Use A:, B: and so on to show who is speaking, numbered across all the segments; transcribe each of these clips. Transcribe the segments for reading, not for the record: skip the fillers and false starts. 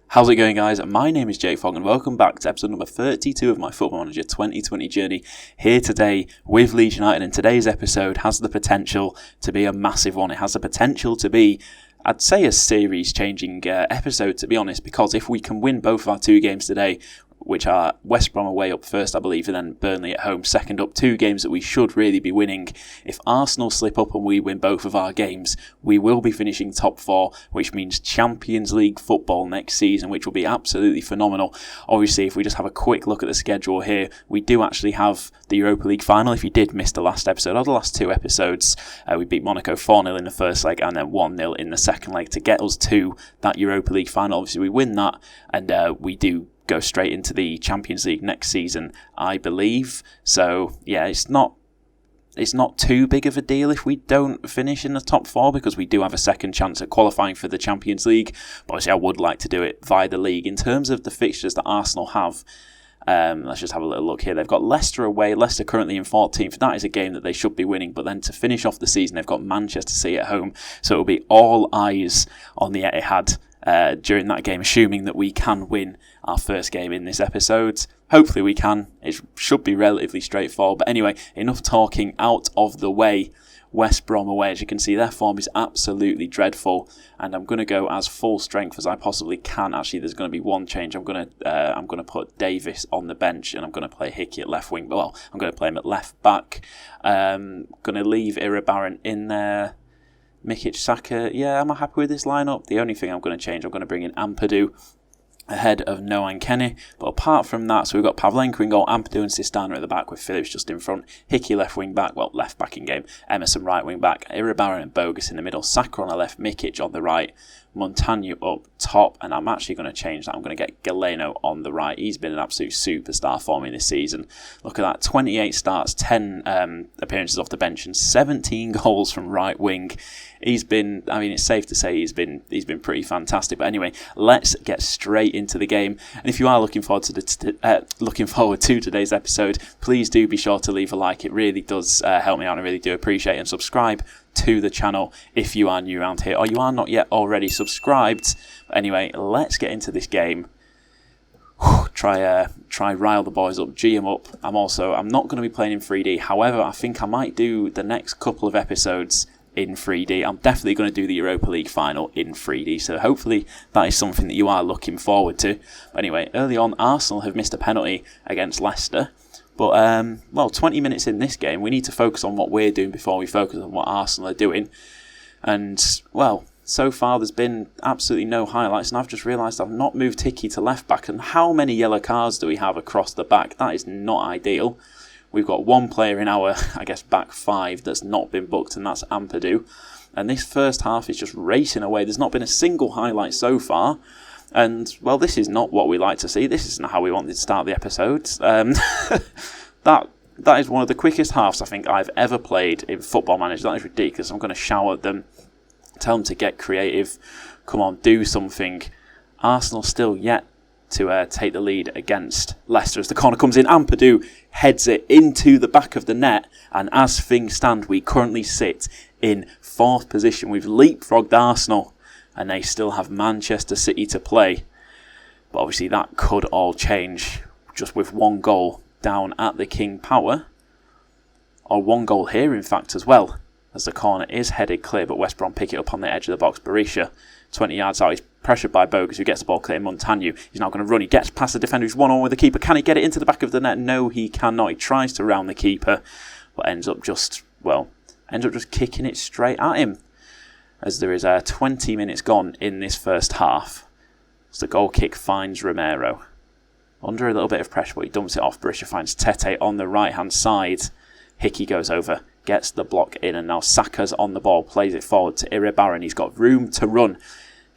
A: How's it going, guys? My name is Jakefog and welcome back to episode number 32 of my Football Manager 2020 journey, here today with Leeds United, and today's episode has the potential to be a massive one. It has the potential to be, I'd say, a series-changing episode, to be honest, because if we can win both of our two games today, which are West Brom away up first, I believe, and then Burnley at home second up, two games that we should really be winning. If Arsenal slip up and we win both of our games, we will be finishing top four, which means Champions League football next season, which will be absolutely phenomenal. Obviously, if we just have a quick look at the schedule here, we do actually have the Europa League final. If you did miss the last episode, or the last two episodes, we beat Monaco 4-0 in the first leg and then 1-0 in the second leg to get us to that Europa League final. Obviously, we win that and we do go straight into the Champions League next season, I believe. So yeah, it's not too big of a deal if we don't finish in the top four, because we do have a second chance at qualifying for the Champions League. But obviously I would like to do it via the league. In terms of the fixtures that Arsenal have, let's just have a little look here. They've got Leicester away. Leicester currently in 14th. That is a game that they should be winning. But then to finish off the season, they've got Manchester City at home. So it'll be all eyes on the Etihad during that game, assuming that we can win our first game in this episode. Hopefully we can. It should be relatively straightforward. But anyway, enough talking out of the way. West Brom away, as you can see, their form is absolutely dreadful, and I'm going to go as full strength as I possibly can. Actually, there's going to be one change. I'm going to put Davis on the bench, and I'm going to play Hickey at left wing. Well, I'm going to play him at left back. Going to leave Iribarren in there. Mikic, Saka, yeah, I'm happy with this lineup. The only thing I'm going to change, I'm going to bring in Ampadu ahead of Noah Kenny. But apart from that, so we've got Pavlenka in goal, Ampadu and Sistana at the back with Phillips just in front, Hickey left wing back, well, left back in game, Emerson right wing back, Iribarren and Bogus in the middle, Saka on the left, Mikic on the right, Montagno up top, and I'm actually going to change that. I'm going to get Galeno on the right. He's been an absolute superstar for me this season. Look at that, 28 starts, 10 appearances off the bench, and 17 goals from right wing. He's been, I mean, it's safe to say he's been pretty fantastic. But anyway, let's get straight into the game. And if you are looking forward to today's episode, please do be sure to leave a like. It really does help me out. I really do appreciate it. And subscribe to the channel if you are new around here or you are not yet already subscribed. But anyway, let's get into this game. Try rile the boys up, G them up. I'm not going to be playing in 3D. However, I think I might do the next couple of episodes in 3D. I'm definitely going to do the Europa League final in 3D, so hopefully that is something that you are looking forward to. But anyway, early on, Arsenal have missed a penalty against Leicester. But, 20 minutes in this game, we need to focus on what we're doing before we focus on what Arsenal are doing. And, well, so far there's been absolutely no highlights, and I've just realised I've not moved Hickey to left back. And how many yellow cards do we have across the back? That is not ideal. We've got one player in our, back five that's not been booked, and that's Ampadu. And this first half is just racing away. There's not been a single highlight so far. And, well, this is not what we like to see. This isn't how we wanted to start the episode. That is one of the quickest halves I think I've ever played in Football Manager. That is ridiculous. I'm going to shout at them, tell them to get creative. Come on, do something. Arsenal still yet to take the lead against Leicester as the corner comes in. Ampadu heads it into the back of the net, and as things stand, we currently sit in 4th position. We've leapfrogged Arsenal, and they still have Manchester City to play. But obviously that could all change just with one goal down at the King Power, or one goal here in fact as well, as the corner is headed clear, but West Brom pick it up on the edge of the box. Berisha, 20 yards out, he's pressured by Bogus, who gets the ball clear. Montagno, he's now going to run, he gets past the defender, he's 1-on with the keeper. Can he get it into the back of the net? No, he cannot. He tries to round the keeper, but ends up just kicking it straight at him, as there is 20 minutes gone in this first half. So the goal kick finds Romero. Under a little bit of pressure, but he dumps it off. Berisha finds Tete on the right-hand side. Hickey goes over, gets the block in, and now Saka's on the ball, plays it forward to Iribarren. He's got room to run.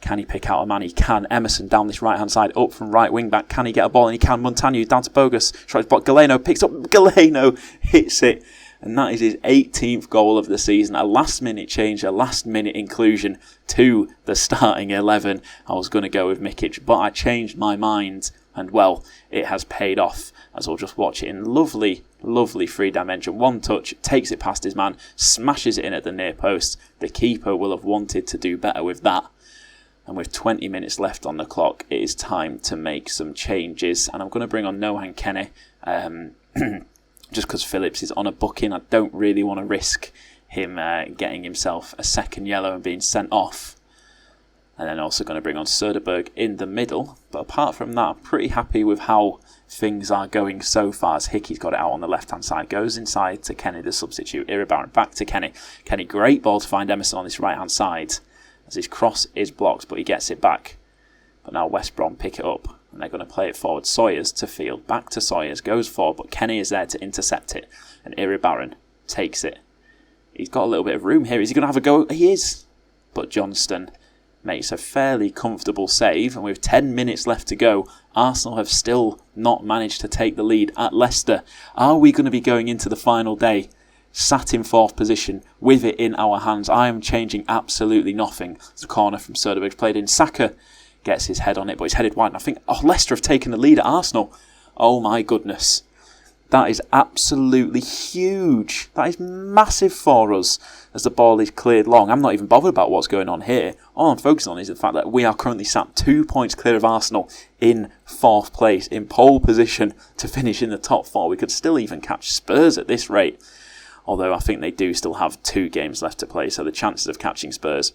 A: Can he pick out a man? He can. Emerson down this right-hand side, up from right wing-back. Can he get a ball? And he can. Montagno down to Bogus. Tries to block. Galeno picks up. Galeno hits it. And that is his 18th goal of the season. A last-minute change, a last-minute inclusion to the starting 11. I was going to go with Mikic, but I changed my mind. And, well, it has paid off, as we'll just watch it in lovely, lovely 3-dimension. One touch, takes it past his man, smashes it in at the near post. The keeper will have wanted to do better with that. And with 20 minutes left on the clock, it is time to make some changes. And I'm going to bring on Nohan Kenny, just because Phillips is on a booking. I don't really want to risk him getting himself a second yellow and being sent off. And then also going to bring on Söderberg in the middle. But apart from that, I'm pretty happy with how things are going so far. As Hickey's got it out on the left-hand side. Goes inside to Kenny, the substitute. Iribarren back to Kenny. Kenny, great ball to find Emerson on this right-hand side. As his cross is blocked, but he gets it back. But now West Brom pick it up. And they're going to play it forward. Sawyers to field. Back to Sawyers. Goes forward, but Kenny is there to intercept it. And Iribarren takes it. He's got a little bit of room here. Is he going to have a go? He is. But Johnston makes a fairly comfortable save, and with 10 minutes left to go, Arsenal have still not managed to take the lead at Leicester. Are we going to be going into the final day sat in 4th position with it in our hands? I am changing absolutely nothing. It's a corner from Söderberg played in. Saka gets his head on it, but he's headed wide, and I think Leicester have taken the lead at Arsenal. Oh my goodness. That is absolutely huge. That is massive for us as the ball is cleared long. I'm not even bothered about what's going on here. All I'm focusing on is the fact that we are currently sat 2 points clear of Arsenal in 4th place, in pole position to finish in the top 4. We could still even catch Spurs at this rate. Although I think they do still have 2 games left to play, so the chances of catching Spurs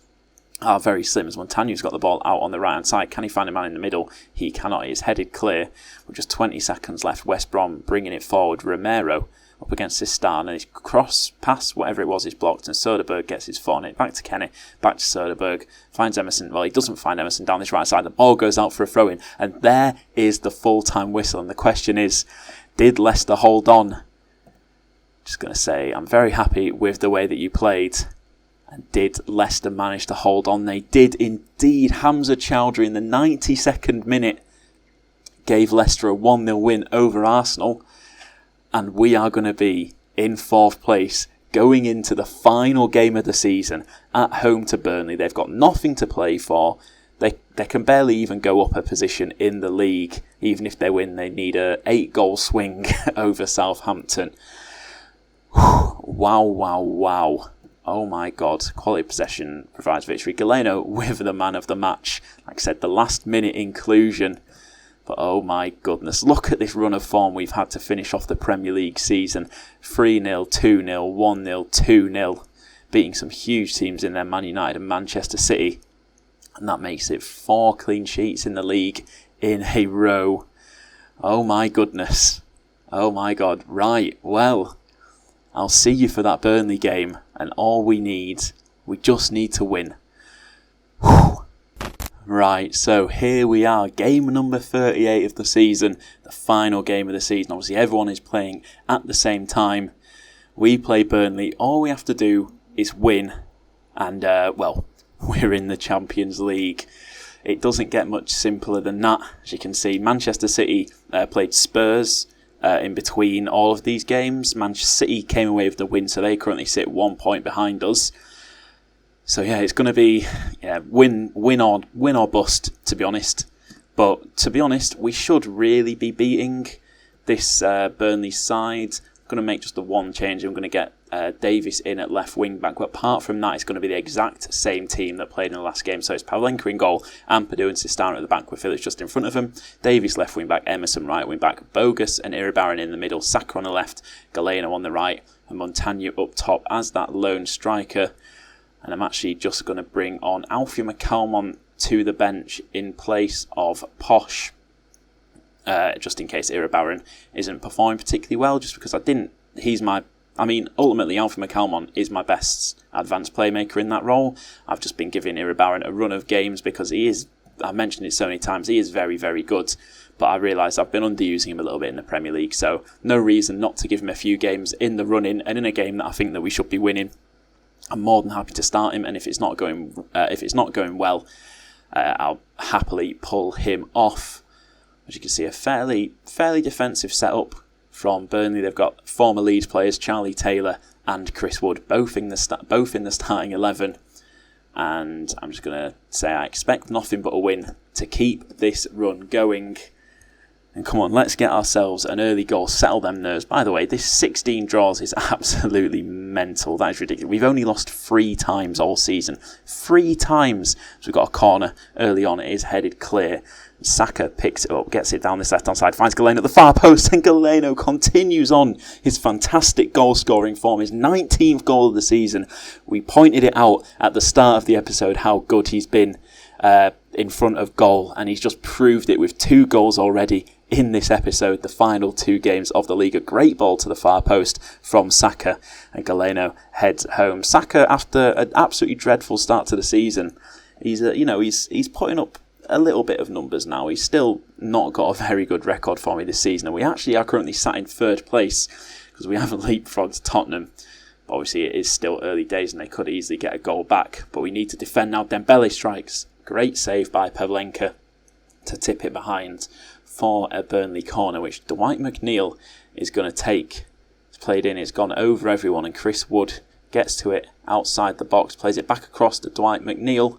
A: are very slim. As Montaño's got the ball out on the right hand side. Can he find a man in the middle? He cannot. He is headed clear with just 20 seconds left. West Brom bringing it forward. Romero up against Sistan, and his cross pass, whatever it was, is blocked, and Söderberg gets his foot on it. Back to Kenny, back to Söderberg, finds Emerson. Well, he doesn't find Emerson down this right side. The ball goes out for a throw in, and there is the full-time whistle. And the question is, did Leicester hold on? Just going to say, I'm very happy with the way that you played. And did Leicester manage to hold on? They did indeed. Hamza Chowdhury in the 92nd minute gave Leicester a 1-0 win over Arsenal. And we are going to be in 4th place going into the final game of the season at home to Burnley. They've got nothing to play for. They can barely even go up a position in the league. Even if they win, they need a 8-goal swing over Southampton. Wow, wow, wow. Oh my God, quality possession provides victory. Galeno with the man of the match. Like I said, the last minute inclusion. But oh my goodness, look at this run of form we've had to finish off the Premier League season. 3-0, 2-0, 1-0, 2-0. Beating some huge teams in there, Man United and Manchester City. And that makes it 4 clean sheets in the league in a row. Oh my goodness. Oh my God. Right, well, I'll see you for that Burnley game. And all we just need to win. Whew. Right, so here we are. Game number 38 of the season. The final game of the season. Obviously, everyone is playing at the same time. We play Burnley. All we have to do is win. And, we're in the Champions League. It doesn't get much simpler than that. As you can see, Manchester City played Spurs in between all of these games. Manchester City came away with the win, so they currently sit 1 point behind us. So yeah, it's going to be win or bust, to be honest. But to be honest, we should really be beating this Burnley side. I'm going to make just the one change. I'm going to get Davies in at left wing back. But apart from that, it's going to be the exact same team that played in the last game. So it's Pavlenka in goal, Ampadu and Sistan at the back with Phillips just in front of him. Davies left wing back, Emerson right wing back, Bogus and Iribarren in the middle, Saka on the left, Galeno on the right, and Montaño up top as that lone striker. And I'm actually just going to bring on Alfie McCalmont to the bench in place of Posh. Just in case Iribarren isn't performing particularly well, just because ultimately Alfie McCalmont is my best advanced playmaker in that role. I've just been giving Iribarren a run of games because I've mentioned it so many times, he is very, very good. But I realise I've been underusing him a little bit in the Premier League, so no reason not to give him a few games in the run-in, and in a game that I think that we should be winning. I'm more than happy to start him, and if it's not going well, I'll happily pull him off. As you can see, a fairly defensive setup from Burnley. They've got former Leeds players Charlie Taylor and Chris Wood, both in the starting 11. And I'm just going to say I expect nothing but a win to keep this run going. And come on, let's get ourselves an early goal, settle them nerves. By the way, this 16 draws is absolutely mental. That is ridiculous. We've only lost 3 times all season. 3 times. So we've got a corner early on. It is headed clear. Saka picks it up, gets it down this left-hand side, finds Galeno at the far post, and Galeno continues on his fantastic goal-scoring form, his 19th goal of the season. We pointed it out at the start of the episode how good he's been in front of goal, and he's just proved it with 2 goals already in this episode, the final 2 games of the league. A great ball to the far post from Saka, and Galeno heads home. Saka, after an absolutely dreadful start to the season, he's putting up a little bit of numbers now. He's still not got a very good record for me this season, and we actually are currently sat in 3rd place because we haven't leapfrogged Tottenham. Obviously, it is still early days and they could easily get a goal back, but we need to defend now. Dembele strikes. Great save by Pavlenka to tip it behind for a Burnley corner, which Dwight McNeil is going to take. It's played in, it's gone over everyone, and Chris Wood gets to it outside the box, plays it back across to Dwight McNeil.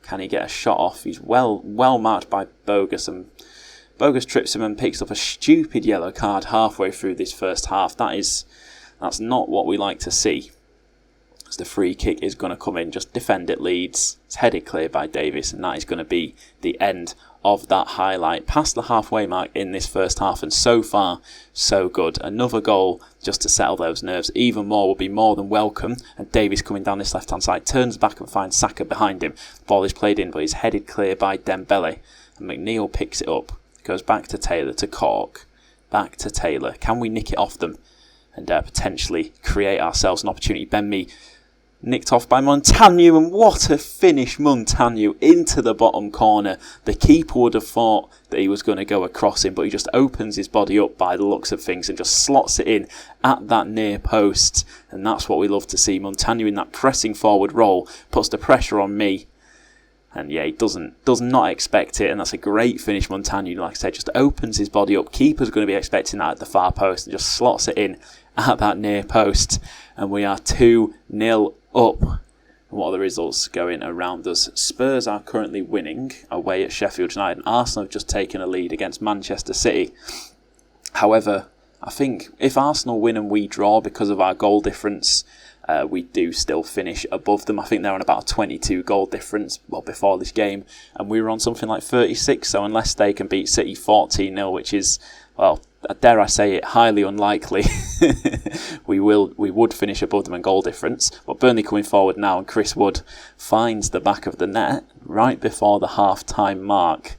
A: Can he get a shot off? He's well marked by Bogus, and Bogus trips him and picks up a stupid yellow card halfway through this first half. That's not what we like to see. As the free kick is going to come in, just defend it, Leeds. It's headed clear by Davis, and that is going to be the end of that highlight. Past the halfway mark in this first half, and so far, so good. Another goal just to settle those nerves. Even more will be more than welcome. And Davis coming down this left-hand side, turns back and finds Saka behind him. The ball is played in, but he's headed clear by Dembele. And McNeil picks it up, goes back to Taylor, to Cork, back to Taylor. Can we nick it off them and potentially create ourselves an opportunity? Ben Mee nicked off by Montagno, and what a finish, Montagno into the bottom corner. The keeper would have thought that he was going to go across him, but he just opens his body up by the looks of things and just slots it in at that near post. And that's what we love to see. Montagno in that pressing forward role puts the pressure on me. And yeah, he does not expect it, and that's a great finish. Montagno, like I said, just opens his body up. Keeper's going to be expecting that at the far post and just slots it in at that near post. And we are 2-0 up. What are the results going around us? Spurs are currently winning away at Sheffield United, and Arsenal have just taken a lead against Manchester City. However, I think if Arsenal win and we draw because of our goal difference, we do still finish above them. I think they're on about a 22 goal difference before this game, and we were on something like 36, so unless they can beat City 14-0, which is, well, dare I say it, highly unlikely, we would finish above them in goal difference. But Burnley coming forward now, and Chris Wood finds the back of the net right before the half-time mark.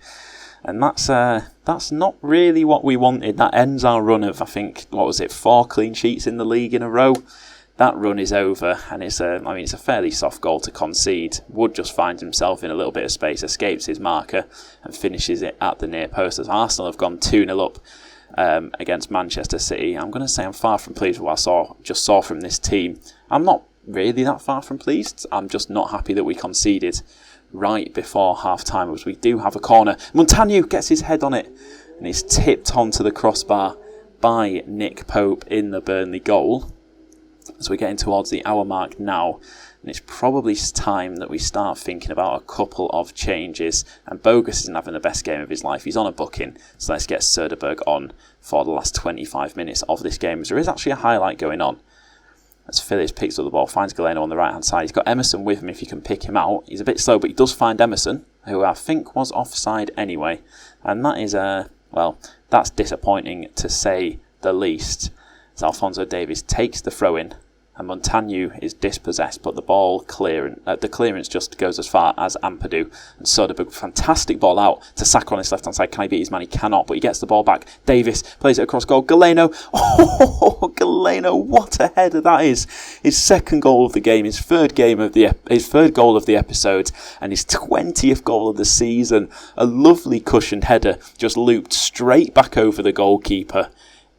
A: And that's not really what we wanted. That ends our run of, I think, 4 clean sheets in the league in a row. That run is over, and it's a fairly soft goal to concede. Wood just finds himself in a little bit of space, escapes his marker, and finishes it at the near post. As Arsenal have gone 2-0 up against Manchester City. I'm going to say I'm far from pleased with what I just saw from this team. I'm not really that far from pleased. I'm just not happy that we conceded right before half-time, as we do have a corner. Montagno gets his head on it, and it's tipped onto the crossbar by Nick Pope in the Burnley goal. So we're getting towards the hour mark now, and it's probably time that we start thinking about a couple of changes. And Bogus isn't having the best game of his life. He's on a booking, so let's get Söderberg on for the last 25 minutes of this game, as there is actually a highlight going on. As Phillips picks up the ball, finds Galeno on the right-hand side. He's got Emerson with him if you can pick him out. He's a bit slow, but he does find Emerson, who I think was offside anyway. And that is, that's disappointing to say the least. As Alphonso Davies takes the throw-in, and Montagno is dispossessed, but the clearance just goes as far as Ampadu. And Söderberg, fantastic ball out to Saka on his left-hand side. Can he beat his man? He cannot, but he gets the ball back. Davis plays it across goal. Galeno, Galeno, what a header that is! His second goal of the game, his third goal of the episode, and his 20th goal of the season. A lovely cushioned header, just looped straight back over the goalkeeper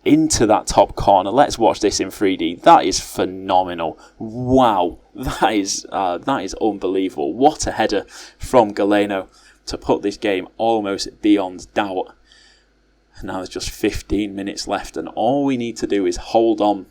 A: into that top corner. Let's watch this in 3D. That is phenomenal. Wow, that is unbelievable. What a header from Galeno to put this game almost beyond doubt. Now there's just 15 minutes left, and all we need to do is hold on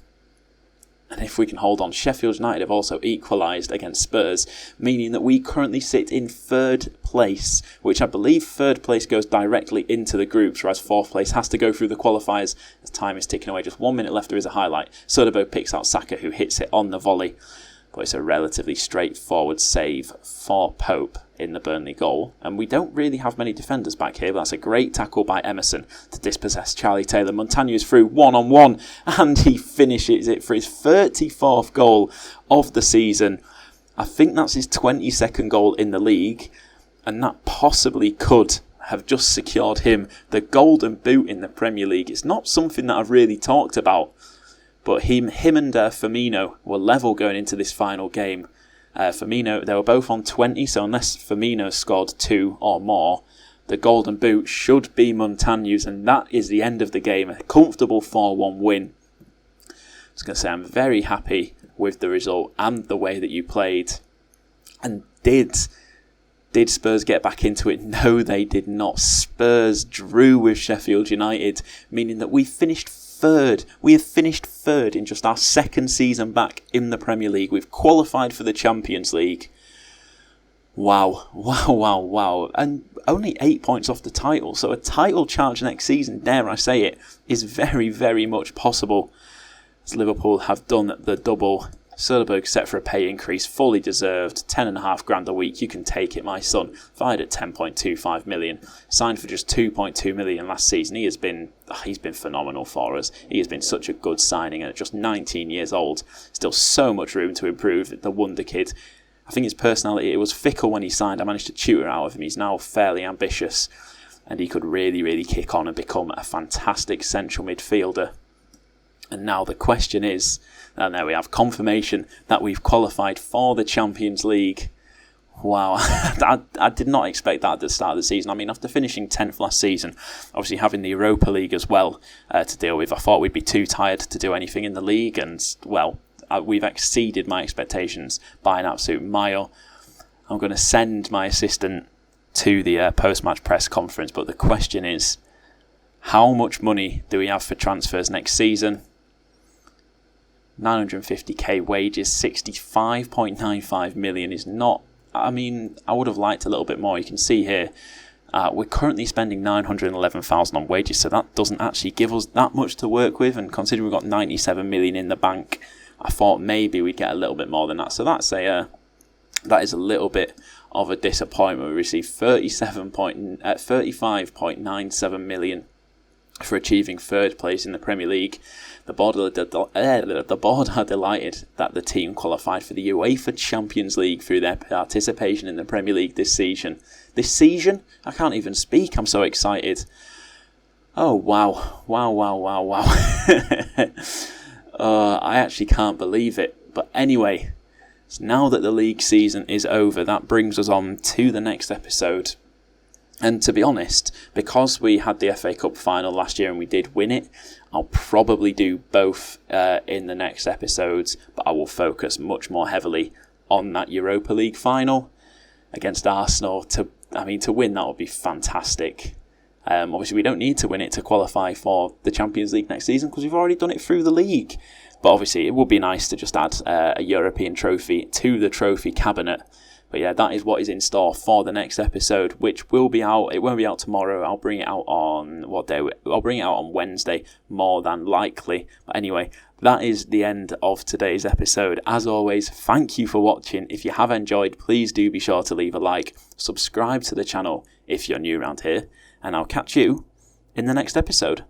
A: And if we can hold on, Sheffield United have also equalised against Spurs, meaning that we currently sit in third place, which I believe third place goes directly into the groups, whereas fourth place has to go through the qualifiers as time is ticking away. Just 1 minute left, there is a highlight. Soderbergh picks out Saka, who hits it on the volley, but it's a relatively straightforward save for Pope in the Burnley goal. And we don't really have many defenders back here, but that's a great tackle by Emerson to dispossess Charlie Taylor. Montagno's through one-on-one, and he finishes it for his 34th goal of the season. I think that's his 22nd goal in the league, and that possibly could have just secured him the golden boot in the Premier League. It's not something that I've really talked about, but him and Firmino were level going into this final game. Firmino, they were both on 20, so unless Firmino scored 2 or more, the golden boot should be Montagno's, and that is the end of the game. A comfortable 4-1 win. I was going to say, I'm very happy with the result and the way that you played. And did Spurs get back into it? No, they did not. Spurs drew with Sheffield United, meaning that we finished third. We have finished third in just our second season back in the Premier League. We've qualified for the Champions League. Wow. And only 8 points off the title. So a title charge next season, dare I say it, is very, very much possible. As Liverpool have done the double. Soderbergh set for a pay increase, fully deserved, $10,500 a week. You can take it, my son. Fired at 10.25 million, signed for just 2.2 million last season. He's been phenomenal for us. He has been such a good signing, and at just 19 years old, still so much room to improve. The wonder kid. I think his personality, it was fickle when he signed. I managed to tutor out of him. He's now fairly ambitious, and he could really, really kick on and become a fantastic central midfielder. And now the question is, and there we have confirmation that we've qualified for the Champions League. Wow, I did not expect that at the start of the season. I mean, after finishing 10th last season, obviously having the Europa League as well to deal with, I thought we'd be too tired to do anything in the league. And, well, we've exceeded my expectations by an absolute mile. I'm going to send my assistant to the post-match press conference, but the question is, how much money do we have for transfers next season? 950k wages, 65.95 million is not... I mean, I would have liked a little bit more. You can see here, we're currently spending 911,000 on wages, so that doesn't actually give us that much to work with. And considering we've got 97 million in the bank, I thought maybe we'd get a little bit more than that. So that is a little bit of a disappointment. We received 35.97 million for achieving third place in the Premier League. The board are delighted that the team qualified for the UEFA Champions League through their participation in the Premier League this season. This season? I can't even speak, I'm so excited. Oh, wow. I actually can't believe it. But anyway, so now that the league season is over, that brings us on to the next episode. And to be honest, because we had the FA Cup final last year and we did win it, I'll probably do both in the next episodes, but I will focus much more heavily on that Europa League final against Arsenal. To win, that would be fantastic. Obviously, we don't need to win it to qualify for the Champions League next season because we've already done it through the league. But obviously, it would be nice to just add a European trophy to the trophy cabinet. But yeah, that is what is in store for the next episode, which will be out. It won't be out tomorrow. I'll bring it out on what day? I'll bring it out on Wednesday, more than likely. But anyway, that is the end of today's episode. As always, thank you for watching. If you have enjoyed, please do be sure to leave a like. Subscribe to the channel if you're new around here. And I'll catch you in the next episode.